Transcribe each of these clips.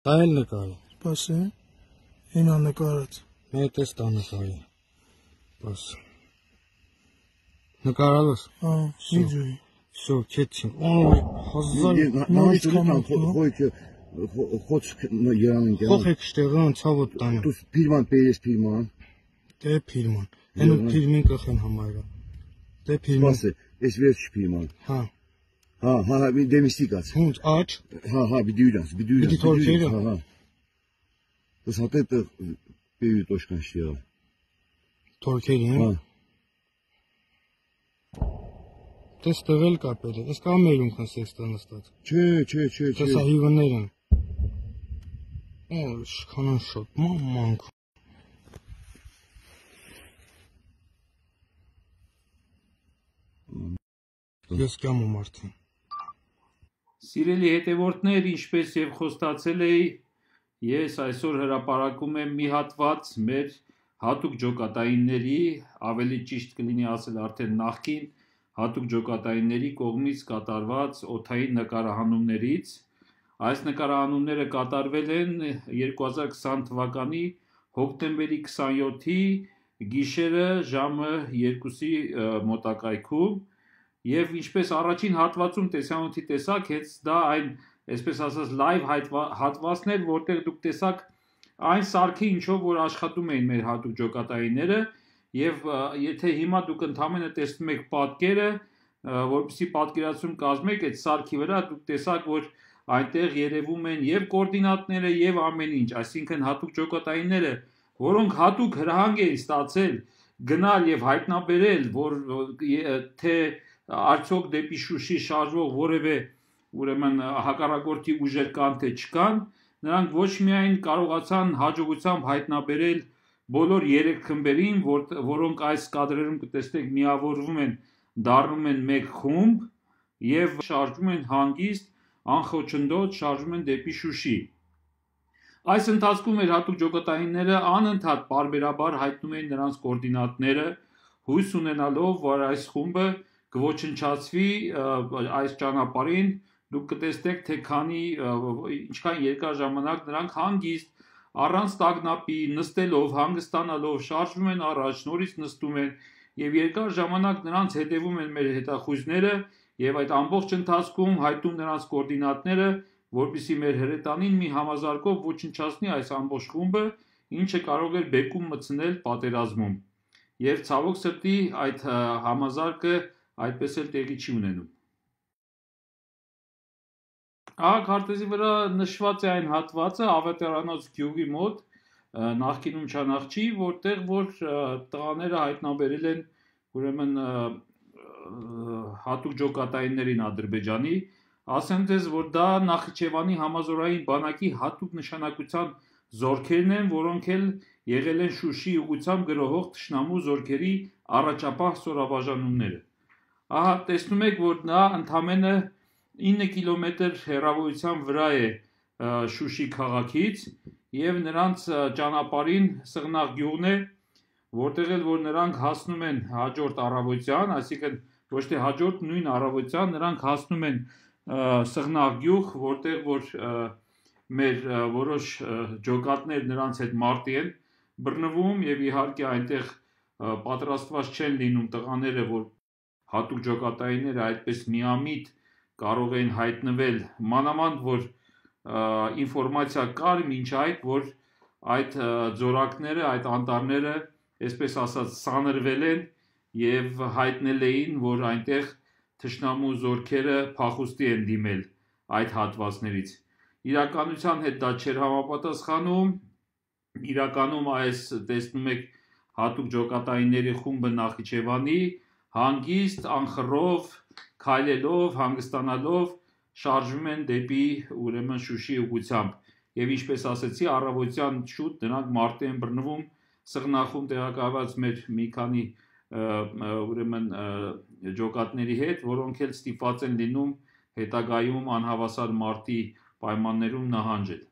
Դա էլ նկարի։ Սպասի, ինա նկարած։ Մեկ էս տա նկարի։ Բաս։ Նկարալս։ Վիդեոյի։ Всё, кетчим. Ой, հազար նորից կամոք խոչ երանին կան։ Խոխ եք շտեղը անցավ օտանը։ Դու ֆիլման պերես ֆիլման։ Դե ֆիլման։ Հենու ֆիլմին կխեն համայրա։ Դե ֆիլման։ Սպասի, էս վերջ ֆիլման։ Հա։ Հա, դեմիստիկաց։ Հունց աչ։ Հա, վիդեոյից։ Պիտի թորքերը։ Հա։ Դες հատետ պեյու տոշկան շիա։ Թորքերի, հա։ Հա։ Դες տղել կապել է։ Ես կամ մերում քնսեստան նստած։ Չէ։ Դες հիվներ են։ Օ, շքանան շոտ, մամանք։ Ես կամում արդեն։ Սիրելի հետևորդներ, ինչպես եւ խոստացել էի, ես այսօր հրապարակում եմ մի հատված մեր հատուկ ջոկատայինների, ավելի ճիշտ կլինի ասել արդեն նախկին հատուկ ջոկատայինների կողմից կատարված օդային նկարահանումներից։ Այս նկարահանումները կատարվել են 2020 թվականի հոկտեմբերի 27-ի գիշերը ժամը 2-ի մոտակայքում եւ ինչպես առաջին հատվածում տեսանյութի տեսակ, հենց դա այն, այսպես ասած, լայվ հատվածն էր, որտեղ դուք տեսաք այն սարքի ինչով որ աշխատում էին մեր հատուկ ջոկատայինները եւ եթե հիմա դուք ընդհանրապես տեսնում եք պատկերը, որպեսզի պատկերացում կազմեք այդ սարքի վրա, դուք տեսաք, որ այնտեղ երևում են եւ կոորդինատները եւ ամեն ինչ, այսինքն հատուկ ջոկատայինները, որոնք հատուկ հրահանգ էին ստացել գնալ եւ հայտնաբերել, որ թե արդյոք դեպի Շուշի շարժվող որևէ ուրեմն հակառակորդի ուժեր կան թե չկան, նրանք ոչ միայն կարողացան հաջողությամբ հայտնաբերել բոլոր 3 խմբերին, որոնք այս կադրերում կտեսնեք միավորվում են, դառնում են մեկ խումբ եւ շարժվում են հանգիստ, անխոչնդոտ շարժվում են դեպի Շուշի։ Այս ընթացքում մեր հատուկ ջոկատայինները անընդհատ պարբերաբար հայտնում էին նրանց կոորդինատները, հույս ունենալով, որ այս խումբը կոչնչացվի այս ճանապարհին, դուք կտեսնեք թե ինչքան երկար ժամանակ նրանք հանգիստ առանց տագնապի նստելով, հանգստանալով շարժվում են առաջ, նորից նստում են եւ երկար ժամանակ նրանց հետևում են մեր հետախույզները եւ այդ ամբողջ ընթացքում հայտնում նրանց կոորդինատները, որպեսզի մեր հրետանին մի համազարգով ոչնչացնի այս ամբողջ խումբը, ինչը կարող էր բեկում մտցնել պատերազմում։ Եվ ցավոք սրտի այդ համազարգը այդպես էլ տեղի չի ունենում։ Քարտեզի վրա նշված է այն հատվածը Ավետարանոց գյուղի մոտ, նախկինում Չանախչի, որտեղ որ տղաները հայտնաբերել են ուրեմն հատուկ ջոկատայիններին Ադրբեջանի, ասեմ ձեզ, որ դա Նախիջևանի համազորային բանակի հատուկ նշանակության զորքերն են, որոնք էլ եղել են Շուշի ուղղությամբ գրոհող թշնամու զորքերի առաջապահ ստորաբաժանումները։ Ահա տեսնում եք, որ նա ընդամենը 9 կիլոմետր հեռավորության վրա է Շուշի քաղաքից եւ նրանց ճանապարհին Սղնաղ գյուղն է, որտեղ էլ որ նրանք հասնում են հաջորդ առավոտյան, այսինքն ոչ թե հաջորդ նույն առավոտյան նրանք հասնում են Սղնաղ գյուղ, որտեղ որ մեր որոշ ջոկատներ նրանց հետ մարտի են բռնվում եւ իհարկե այնտեղ պատրաստված չեն լինում տղաները, որ հատուկ ջոկատայինները այդպես միամիտ կարող են հայտնվել, մանավանդ որ ինֆորմացիա կար մինչ այդ, որ այդ ձորակները, այդ անտառները, այսպես ասած, սանրվել են եւ հայտնել էին, որ այնտեղ թշնամու զորքերը փախուստի են դիմել այդ հատվածներից։ Իրականության հետ դա չէր համապատասխանում, իրականում այս տեսնում եք հատուկ ջոկատայինների խումբը Նախիջևանի հանգիստ, անխռով, քայլելով, հանգստանալով շարժվում են դեպի ուրեմն Շուշի ուղղությամբ եւ ինչպես ասեցի, առավոտյան շուտ նրանք մարտի են բռնվում Սղնաղում տեղակայված մեր մի քանի ուրեմն ջոկատների հետ, որոնք էլ ստիպված են լինում հետագայում անհավասար մարտի պայմաններում նահանջել։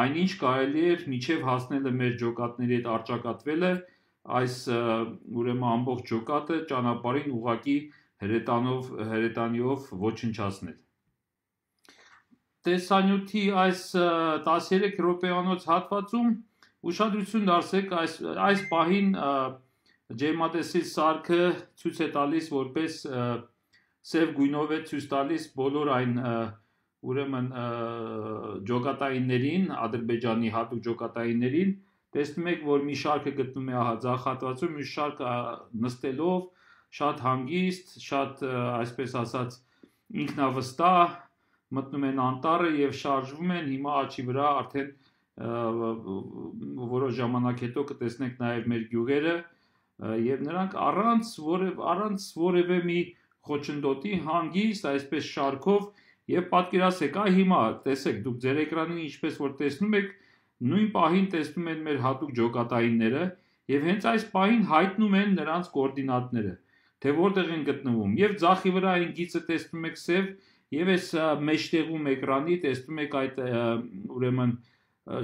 Այնինչ կարելի էր միջև հասնելը մեր ջոկատների հետ արճակատվելը այս ուրեմն ամբողջ ջոկատը ճանապարհին ուղակի հրետանիով ոչնչացնել։ տեսանյութի այս 13 րոպեանոց հատվածում ուշադրություն դարձեք այս պահին ջերմատեսիլ սարքը ցույց է տալիս որպես սև գույնով է ցույց տալիս բոլոր այն ուրեմն ջոկատայիններին, Ադրբեջանի հատուկ ջոկատայիններին, տեսնում եք, որ մի շարքը գտնում է ահա ձախ հատվածում, մի շարքը նստելով, շատ հանգիստ, շատ այսպես ասած ինքնավստահ մտնում են անտառը եւ շարժվում են, հիմա աչի վրա արդեն որոշ ժամանակ հետո կտեսնենք նաեւ մեր գյուղերը եւ նրանք առանց որևէ մի խոչընդոտի հանգիստ այսպես շարքով եւ պատկերացեք, հիմա տեսեք դուք ձեր էկրանին ինչպես որ տեսնում եք, նույն պահին տեսնում են մեր հատուկ ջոկատայինները եւ հենց այս պահին հայտնում են նրանց կոորդինատները, թե որտեղ են գտնվում եւ ձախի վրա այն գիծը տեսնում եք սև եւ այս մեջտեղում էկրանի տեսնում եք այդ ուրեմն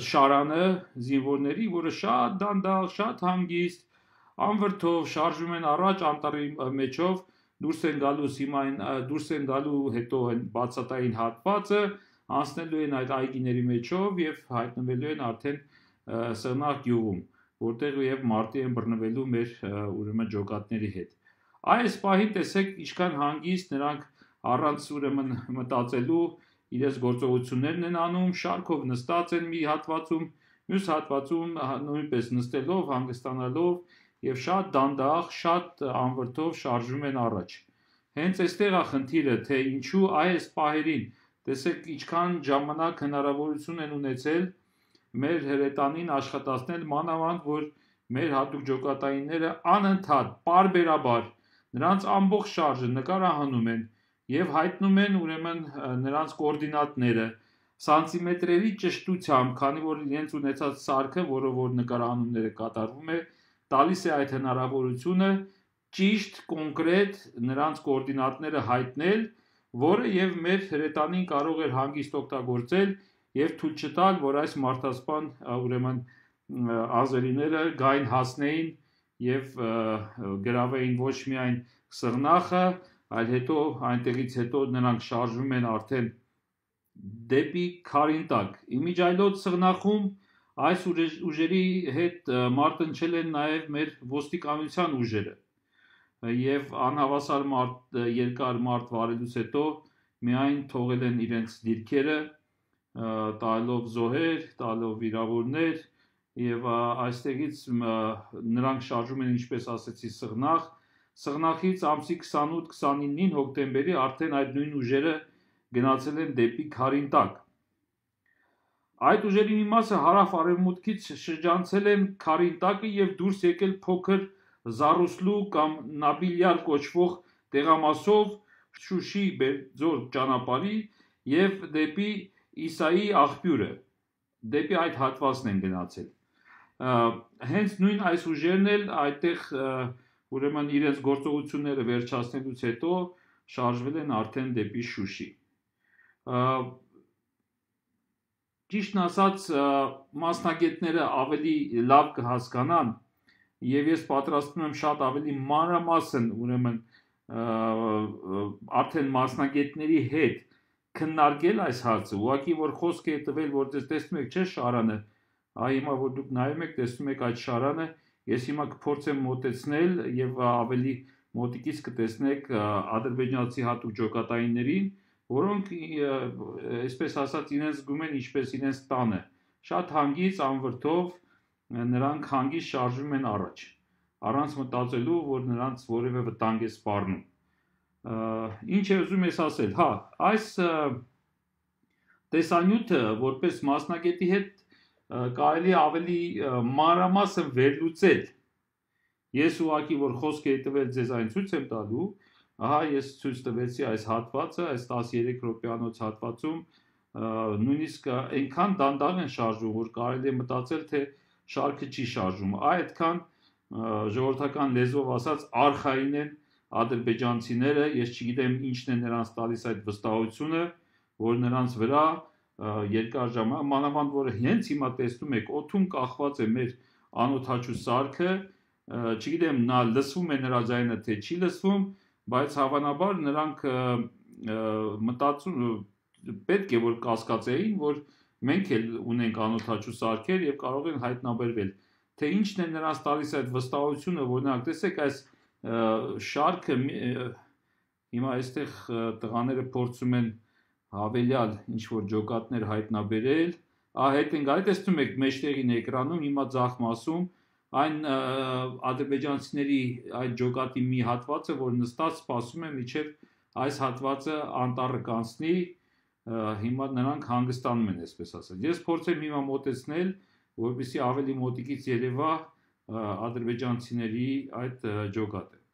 շարանը զինվորների, որը շատ դանդաղ, շատ հանգիստ, անվրդով շարժվում են առաջ անտառի մեջով, դուրս են գալու հիմա դուրս են գալու հետո այն բացատային հատվածը, անցնելու են այդ այգիների մեջով եւ հայտնվելու են արդեն Սղնաղ գյուղում, որտեղ եւ մարտի են բռնվելու մեր ուրեմն ջոկատների հետ։ Այս պահին տեսեք ինչքան հանգիստ նրանք առանց ուրեմն մտածելու իրենց գործողություններն են անում, շարքով նստած են մի հատվածում, մյուս հատվածում նույնպես նստելով, հանգստանալով եւ շատ դանդաղ, շատ անվրդով շարժվում են առաջ։ Հենց այստեղ է խնդիրը, թե ինչու այս պահերին, տեսեք ինչքան ժամանակ հնարավորություն են ունեցել մեր հրետանին աշխատացնել, մանավանդ որ մեր հատուկ ջոկատայինները անընդհատ, պարբերաբար նրանց ամբողջ շարժը նկարահանում են եւ հայտնում են ուրեմն նրանց կոորդինատները սանտիմետրերի ճշտությամբ, քանի որ իրենց ունեցած սարքը, որը որ նկարահանումները կատարվում է, տալիս է այդ հնարավորությունը ճիշտ, կոնկրետ նրանց կոորդինատները հայտնել, որը եւ մեր հրետանին կարող էր հանգիստ օգտագործել եւ թույլ չտալ, որ այս մարդասպան ուրեմն ազերիները գային հասնեին եւ գրավեին ոչ միայն Սղնաղը, այլ հետո այնտեղից հետո նրանք շարժվում են արդեն դեպի Քարինտակ։ Իմիջայլոց Սղնաղում այս ուժերի հետ մարտնչել են նաև մեր ոստիկանության ուժերը եւ անհավասար երկար մարտ վարելուց հետո միայն թողել են իրենց դիրքերը, տալով զոհեր, տալով վիրավորներ եւ այստեղից նրանք շարժում են, ինչպես ասեցի, Սղնաղից ամսի 28-29-ին հոկտեմբերի արդեն այդ նույն ուժերը գնացել են դեպի Քարինտակ։ Այդ ուժերի մի մասը հարավ-արևմուտքից շրջանցել են Քարինտակը եւ դուրս եկել փոքր Զարուսլու կամ Նաբիլյար կոչվող տեղամասով Շուշի Բերձոր ճանապարհի եւ դեպի Իսայի աղբյուրը, դեպի այդ հատվածն են գնացել։ Հենց նույն այս ուժերն էլ այդտեղ ուրեմն իրենց գործողությունները վերջացնելուց հետո շարժվել են արդեն դեպի Շուշի։ Ճիշտն ասած, մասնագետները ավելի լավ կհասկանան եւ ես պատրաստվում եմ շատ ավելի մանրամասն ուրեմն արդեն մասնագետների հետ քննարկել այս հարցը, ուղղակի որ խոսք է տվել, որ տեսնում եք, չէ՞ շարանը, հիմա որ դուք նայում եք, տեսնում եք այդ շարանը, ես հիմա կփորձեմ մոտեցնել եւ ավելի մոտիկից կտեսնեք ադրբեջանցի հատուկ ջոկատայիններին, որոնք այսպես ասած իրենց զգում են ինչպես իրենց տանը, շատ հանգիստ անվրդով նրանք հանգիստ շարժվում են առաջ, առանց մտածելու, որ նրանց որևէ վտանգ է սպառնում։ Ինչ է ուզում ես ասել, այս տեսանյութը որպես մասնագետի հետ կարելի ավելի մանրամասն վերլուծել։ Ես ուղղակի որ խոսք էի տվել ձեզ այն ցույց եմ տալու, ես ցույց տվեցի այս հատվածը, այս 13 րոպեանոց հատվածում նույնիսկ այնքան դանդաղ են շարժվում, որ կարելի է մտածել, թե շարքը չի շարժվում, այդքան ժողովրդական լեզվով ասած արխային են ադրբեջանցիները, ես չգիտեմ ինչն է նրանց տալիս այդ վստահությունը, որ նրանց վրա երկար ժամանակ, մանավանդ որ հենց հիմա տեսնում եք, օդում կախված է մեր անօդաչու սարքը, չգիտեմ նա լսվում է նրա ձայնը թե չի լսվում, բայց հավանաբար նրանք մտածում պետք է որ կասկածեին, որ մենք էլ ունենք անօթաչու սարքեր եւ կարող են հայտնաբերվել, թե ինչն է նրանց տալիս այդ վստահությունը, օրինակ տեսեք այս շարքը հիմա այստեղ տղաները փորձում են հավելյալ ինչ որ ջոկատներ հայտնաբերել, հետ են գալի, տեսնում եք մեջտեղին էկրանում հիմա ձախ մասում այն ադրբեջանցիների այդ ջոկատի մի հատվածը, որ նստած սպասում է մինչև այս հատվածը անտառը կանցնի, հիմա նրանք հանգստանում են, այսպես ասած։ Ես փորձեմ հիմա մոտեցնել, որպեսզի ավելի մոտիկից երևա ադրբեջանցիների այդ ջոկատը։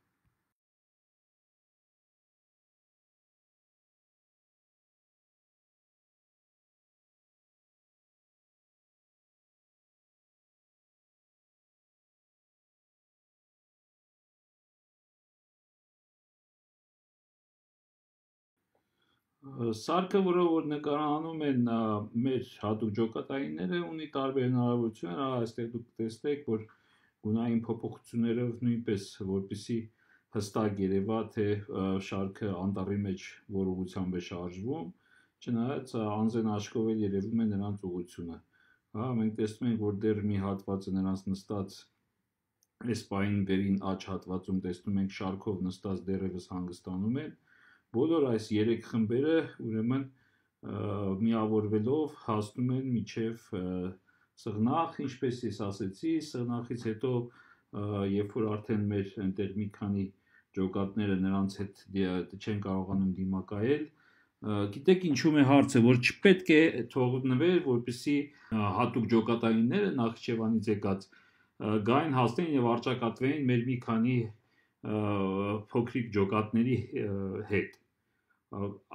Սարքը, որը որ նկարահանում են մեր հատուկ ջոկատայինները, ունի տարբեր հնարավորություններ, այստեղ դուք տեսնեք, որ գունային փոփոխություններով նույնպես որպեսզի հստակ երևա, թե շարքը անտառի մեջ որ ուղղությամբ է շարժվում, չնայած անձեն աչքով էլ երևում է նրանց ուղղությունը։ Մենք տեսնում ենք, որ դեռ մի հատվածը նրանց նստած այս պահին վերին աջ հատվածում տեսնում ենք շարքով նստած դեռևս հանգստանում են։ Բոլոր այս 3 խմբերը ուրեմն միավորվելով հասնում են մինչև սղնախ, ինչպես ես ասեցի, սղնախից հետո երբ որ արդեն մեր այնտեղ մի քանի ջոկատները նրանց հետ չեն կարողանում դիմակայել, գիտեք ինչու՞մ է հարցը, որ չպետք է թողնվել, որպեսզի հատուկ ջոկատայինները Նախիջևանից եկած գային հասնեն եւ արճակատվեին մեր մի քանի փոքրիկ ջոկատների հետ։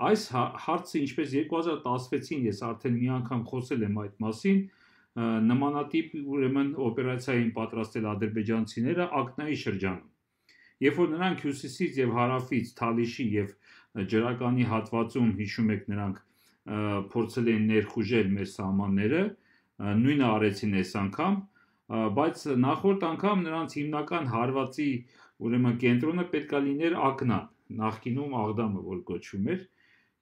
Այս հարցը ինչպես 2016-ին ես արդեն մի անգամ խոսել եմ այդ մասին, նմանատիպ ուրեմն օպերացիային պատրաստել ադրբեջանցիները Ակնայի շրջանում։ Երբ որ նրանք հյուսիսից եւ հարավից Թալիշի եւ ջրականի հատվածում հիշում եք նրանք փորձել են ներխուժել մեր սահմանները, նույնը արեցին այս անգամ, բայց նախորդ անգամ նրանց հիմնական հարվածի ուրեմն կենտրոնը պետքա լիներ Ակնան, նախկինում Աղդամը որ կոչվում էր,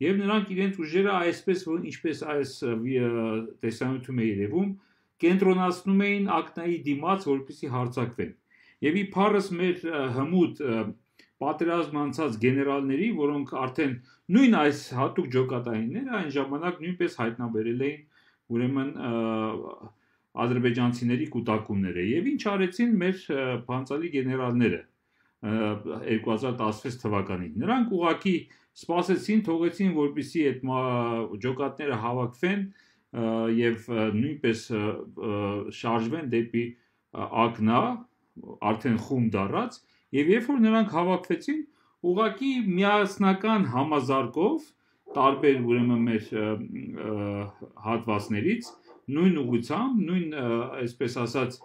եւ նրանք իրենց ուժերը այսպես որ ինչպես այս տեսանյութում է երևում, կենտրոնացնում էին Ակնայի դիմաց, որպեսզի հարձակվեն։ Եվ իբարս մեր հմուտ պատերազմ անցած գեներալների, որոնք արդեն նույն այս հատուկ ջոկատայինները այն ժամանակ նույնպես հայտնաբերել էին ուրեմն ադրբեջանցիների կուտակումները եւ ինչ արեցին մեր փանցալի գեներալները 2016 թվականին։ Նրանք ուղղակի սպասեցին, թողեցին, որպեսզի այդ ջոկատները հավաքվեն եւ նույնպես շարժվեն դեպի Ակնա, արդեն խումբ դառած, եւ երբ որ նրանք հավաքվեցին, ուղղակի միասնական համազարգով տարբեր ուրեմն մեր հատվածներից նույն ուղղությամբ, նույն այսպես ասած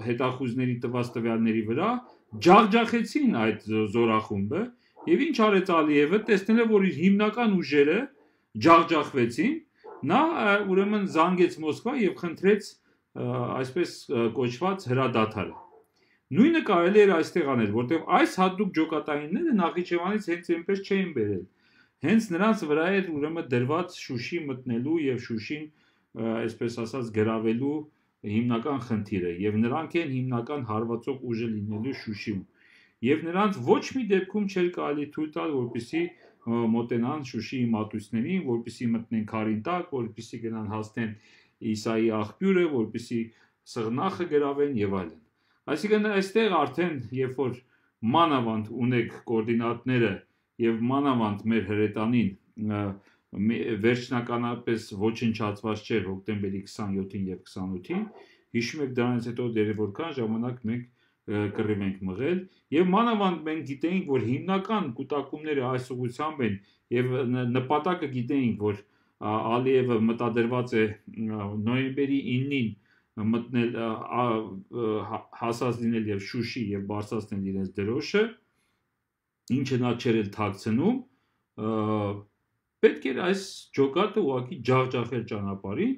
հետախուզների տված տվյալների վրա ջախջախեցին այդ զորախումբը եւ ինչ արեց Ալիևը, տեսնելով որ իր հիմնական ուժերը ջախջախվեցին, նա ուրեմն զանգեց Մոսկվա եւ խնդրեց այսպես կոչված հրադադարը։ Նույնը կարելի էր այստեղ անել, որտեղ այս հատուկ ջոկատայինները Նախիջևանից հենց այնպես չէին բերել։ Հենց նրանց վրա էր ուրեմն դրված Շուշի մտնելու եւ Շուշին այսպես ասած գրավելու հիմնական խնդիրը եւ նրանք են հիմնական հարվածող ուժը լինելու Շուշիում եւ նրանց ոչ մի դեպքում չէր կարելի թույլ տալ որպեսզի մոտենան Շուշիի մատույցներին, որպեսզի մտնեն քարին տակ, որպեսզի գնան հասնեն Իսայի աղբյուրը, որպեսզի սղնախը գրավեն եւ այլն։ Այսինքն այստեղ արդեն երբ որ մանավանդ ունեք կոորդինատները եւ մանավանդ մեր հրետանին վերջնականապես ոչնչացված չէր հոկտեմբերի 27-ին եւ 28-ին, հիշում եք դրանից հետո դեռ որքան ժամանակ մենք կռիվ ենք մղել եւ մանավանդ մենք գիտեինք, որ հիմնական կուտակումները այս ուղղությամբ են եւ նպատակը գիտեինք, որ Ալիևը մտադրված է նոյեմբերի 9-ին մտնել հասած լինել եւ Շուշի եւ բարձրացնել իրենց դրոշը, ինչը նա չէր էլ թաքցնում, պետք էր այս ջոկատը ուղղակի ջախջախել ճանապարհին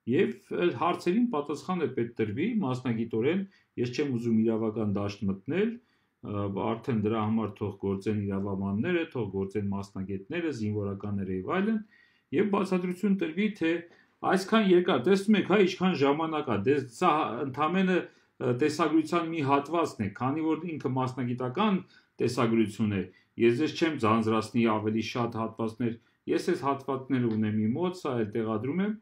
եւ հարցերին պատասխանը պետք տրվի մասնագիտորեն, ես չեմ ուզում իրավական դաշտ մտնել, արդեն դրա համար թող գործեն իրավաբանները, թող գործեն մասնագետները, զինվորականները եւ այլն, եւ բացատրություն տրվի, թե այսքան երկար, տեսնում եք, հա, ինչքան ժամանակ է, սա ընդամենը տեսագրության մի հատվածն է, քանի որ ինքը մասնագիտական տեսագրություն է, ես չեմ ձանձրացնի ավելի շատ հատվածներ, ես այս հատվածները ունեմ իմ մոտ, սա էլ տեղադրում եմ,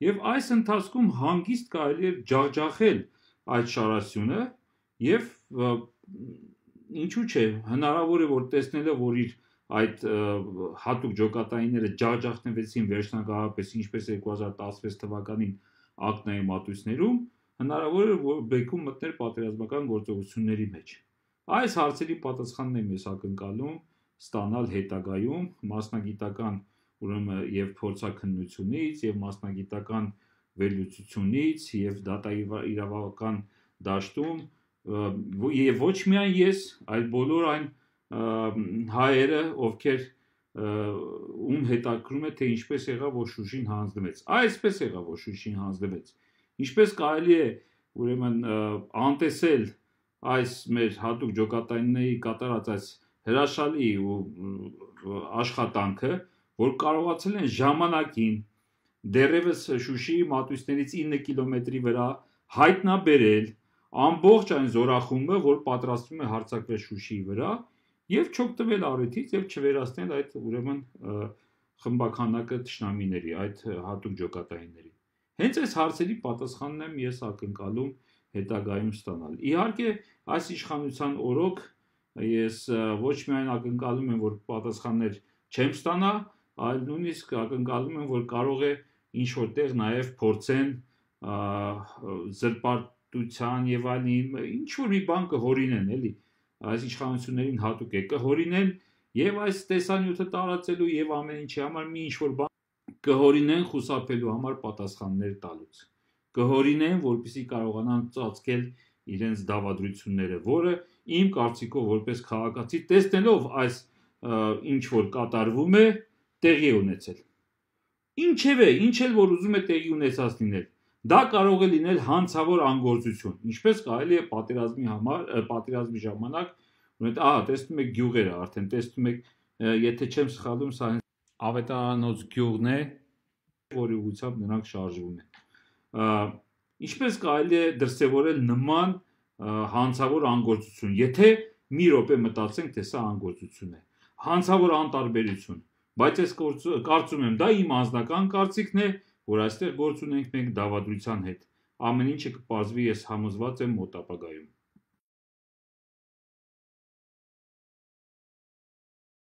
եւ այս ընթացքում հանգիստ կարելի է ջախջախել այդ շարասյունը եւ ինչու՞ չէ, հնարավոր է որ տեսնելով որ իր այդ հատուկ ջոկատայինները ջախջախնվեցին վերջնականապես ինչպես 2016 թվականին ակնայի մատույցներում, հնարավոր է որ բեկում մտներ պատերազմական գործողությունների մեջ։ Այս հարցերի պատասխանն եմ ես ակնկալում ստանալ հետագայում մասնագիտական ուրեմն եւ փորձաքննությունից եւ մասնագիտական վերլուծությունից եւ դատաիրավական դաշտում եւ ոչ միայն ես, այլ բոլոր այն հայերը, ովքեր ում հետաքրում է թե ինչպես եղավ որ Շուշին հանձնվեց։ Այսպես եղավ որ Շուշին հանձնվեց։ Ինչպես կարելի է ուրեմն անտեսել այս մեր հատուկ ջոկատայինների կատարած այս հրաշալի ու աշխատանքը, որ կարողացել են ժամանակին դեռևս Շուշիի մատույցներից 9 կիլոմետրի վրա հայտնաբերել ամբողջ այն զորախումբը, որ պատրաստվում է հարձակվել Շուշիի վրա եւ չօգտվել առիթից եւ չվերացնել այդ ուրեմն խմբականակը թշնամիների, այդ հատուկ ջոկատայինների։ Հենց այս հարցերի պատասխանն եմ ես ակնկալում հետագայում ստանալ։ Իհարկե, այս իշխանության օրոք ես ոչ միայն ակնկալում եմ, որ պատասխաններ չեմ ստանա, այլ նույնիսկ ակնկալում եմ, որ կարող է ինչ որտեղ նաև փորձեն զրպարտության եւ այլն ինչ որ մի բան կհորինեն, էլի, այս իշխանություններին հատուկ է կհորինեն եւ այս տեսանյութը տարածելու եւ ամեն ինչի համար մի ինչ որ բան կհորինեն խուսափելու համար պատասխաններ տալուց։ Կհորինեն, որպեսզի կարողանան ծածկել իրենց դավադրությունները, որը իմ կարծիքով որպես քաղաքացի տեսնելով այս ինչ որ կատարվում է, տեղի է ունեցել։ Ինչևէ, ինչ էլ որ ուզում է տեղի ունեցած լինել, դա կարող է լինել հանցավոր անգործություն, ինչպես կարելի է պատերազմի ժամանակ, տեսնում եք գյուղերը, արդեն տեսնում եք, եթե չեմ սխալվում, սա Ավետարանոց գյուղն է, որի ուղղությամբ նրանք շարժվում են։ Ինչպես կարելի է դրսևորել նման հանցավոր անգործություն, եթե մի րոպե մտածենք, թե սա անգործություն է, հանցավոր անտարբերություն, բայց ես կարծում եմ, դա իմ անձնական կարծիքն է, որ այստեղ գործ ունենք մենք դավադրության հետ, ամեն ինչը կպարզվի ես համոզված եմ մոտ ապագայում։